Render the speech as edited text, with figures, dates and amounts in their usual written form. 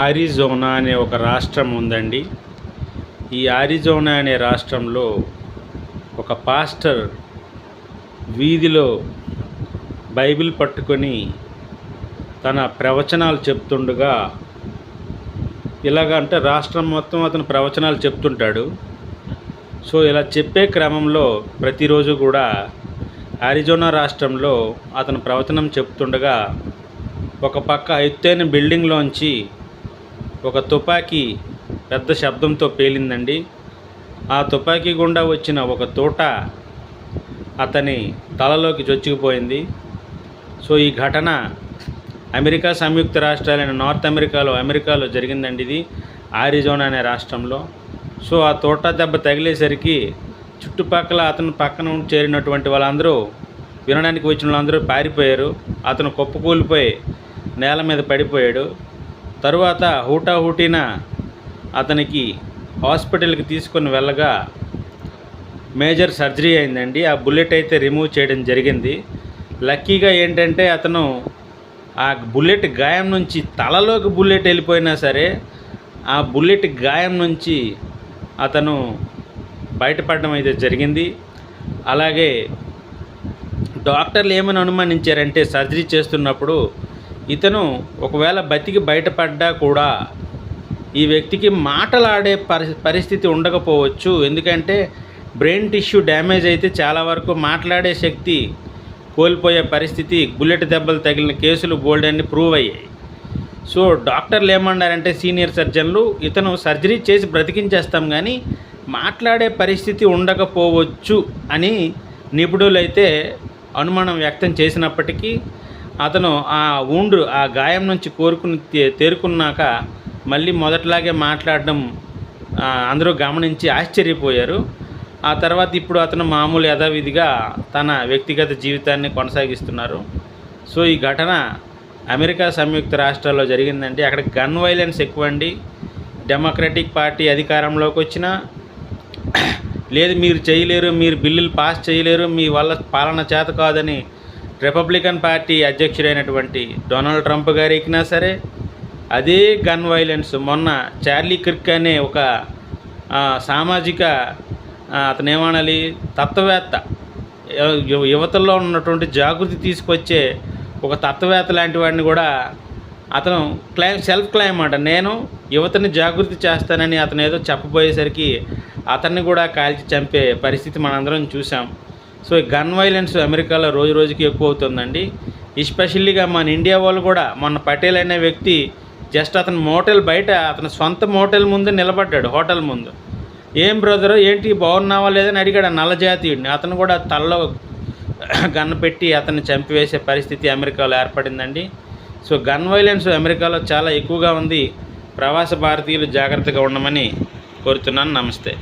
Arizona అనే ఒక రాష్ట్రం ఉందండి. ఈ ఆరిజోనా అనే రాష్ట్రంలో ఒక పాస్టర్ వీధిలో బైబిల్ పట్టుకొని తన ప్రవచనాలు చెప్తుండగా, ఇలాగంటే రాష్ట్రం మొత్తం అతను ప్రవచనాలు చెప్తుంటాడు. సో ఇలా చెప్పే క్రమంలో ప్రతిరోజు కూడా ఆరిజోనా రాష్ట్రంలో అతను ప్రవచనం చెప్తుండగా ఒక పక్క ఎత్తైన బిల్డింగ్లోంచి ఒక తుపాకీ పెద్ద శబ్దంతో పేలిందండి. ఆ తుపాకీ గుండా వచ్చిన ఒక తోట అతని తలలోకి చొచ్చుకుపోయింది. సో ఈ ఘటన అమెరికా సంయుక్త రాష్ట్రాలైన నార్త్ అమెరికాలో జరిగిందండి. ఇది ఆరిజోనా అనే రాష్ట్రంలో. సో ఆ తోట దెబ్బ తగిలేసరికి చుట్టుపక్కల అతను పక్కన చేరినటువంటి వాళ్ళందరూ, వినడానికి వచ్చిన వాళ్ళందరూ పారిపోయారు. అతను కుప్పకూలిపోయి నేల మీద పడిపోయాడు. తరువాత హూటాహూటిన అతనికి హాస్పిటల్కి తీసుకొని వెళ్ళగా మేజర్ సర్జరీ అయిందండి. ఆ బుల్లెట్ అయితే రిమూవ్ చేయడం జరిగింది. లక్కీగా ఏంటంటే అతను ఆ బుల్లెట్ గాయం నుంచి, తలలోకి బుల్లెట్ వెళ్ళిపోయినా సరే ఆ బుల్లెట్ గాయం నుంచి అతను బయటపడడం అయితే జరిగింది. అలాగే డాక్టర్లు ఏమని అనుమానించారంటే సర్జరీ చేస్తున్నప్పుడు ఇతను ఒకవేళ బతికి బయటపడ్డా కూడా ఈ వ్యక్తికి మాటలాడే పరిస్థితి ఉండకపోవచ్చు. ఎందుకంటే బ్రెయిన్ టిష్యూ డ్యామేజ్ అయితే చాలా వరకు మాట్లాడే శక్తి కోల్పోయే పరిస్థితి, బుల్లెట్ దెబ్బలు తగిలిన కేసులు బోల్డన్ని ప్రూవ్ అయ్యాయి. సో డాక్టర్లు ఏమన్నారంటే, సీనియర్ సర్జన్లు, ఇతను సర్జరీ చేసి బ్రతికించేస్తాం కానీ మాట్లాడే పరిస్థితి ఉండకపోవచ్చు అని నిపుణులు అయితే అనుమానం వ్యక్తం చేసినప్పటికీ అతను ఆ గాయం నుంచి తేరుకున్నాక మళ్ళీ మొదట్లాగే మాట్లాడడం అందరూ గమనించి ఆశ్చర్యపోయారు. ఆ తర్వాత ఇప్పుడు అతను మామూలు యథావిధిగా తన వ్యక్తిగత జీవితాన్ని కొనసాగిస్తున్నారు. సో ఈ ఘటన అమెరికా సంయుక్త రాష్ట్రాల్లో జరిగిందండి. అక్కడ గన్ వైలెన్స్ ఎక్కువ అండి. డెమోక్రటిక్ పార్టీ అధికారంలోకి వచ్చినా లేదు, మీరు చేయలేరు, మీరు బిల్లులు పాస్ చేయలేరు, మీ వల్ల పాలన చేత కాదని రిపబ్లికన్ పార్టీ అధ్యక్షుడైనటువంటి డొనాల్డ్ ట్రంప్ గారు ఎక్కినా సరే అదే గన్ వైలెన్స్. మొన్న చార్లీ కిర్క్ అనే ఒక సామాజిక అతను ఏమనాలి, తత్వవేత్త, యువతల్లో ఉన్నటువంటి జాగృతి తీసుకొచ్చే ఒక తత్వవేత్త లాంటి వాడిని కూడా అతను సెల్ఫ్ క్లైమ్ అంట, నేను యువతని జాగృతి చేస్తానని అతను ఏదో చెప్పబోయేసరికి అతన్ని కూడా కాల్చి చంపే పరిస్థితి మనందరం చూసాం. సో ఈ గన్ వైలెన్స్ అమెరికాలో రోజు రోజుకి ఎక్కువ అవుతుందండి. ఎస్పెషల్లీగా మన ఇండియా వాళ్ళు కూడా, మొన్న పటేల్ అనే వ్యక్తి జస్ట్ అతని మోటల్ బయట, అతని సొంత మోటల్ ముందు నిలబడ్డాడు, హోటల్ ముందు. ఏం బ్రదరు, ఏంటి బాగున్నావా లేదని అడిగాడు ఆ నల్లజాతీయుడిని. అతను కూడా తలలో గన్ పెట్టి అతన్ని చంపివేసే పరిస్థితి అమెరికాలో ఏర్పడిందండి. సో గన్ వైలెన్స్ అమెరికాలో చాలా ఎక్కువగా ఉంది. ప్రవాస భారతీయులు జాగ్రత్తగా ఉండమని కోరుతున్నాను. నమస్తే.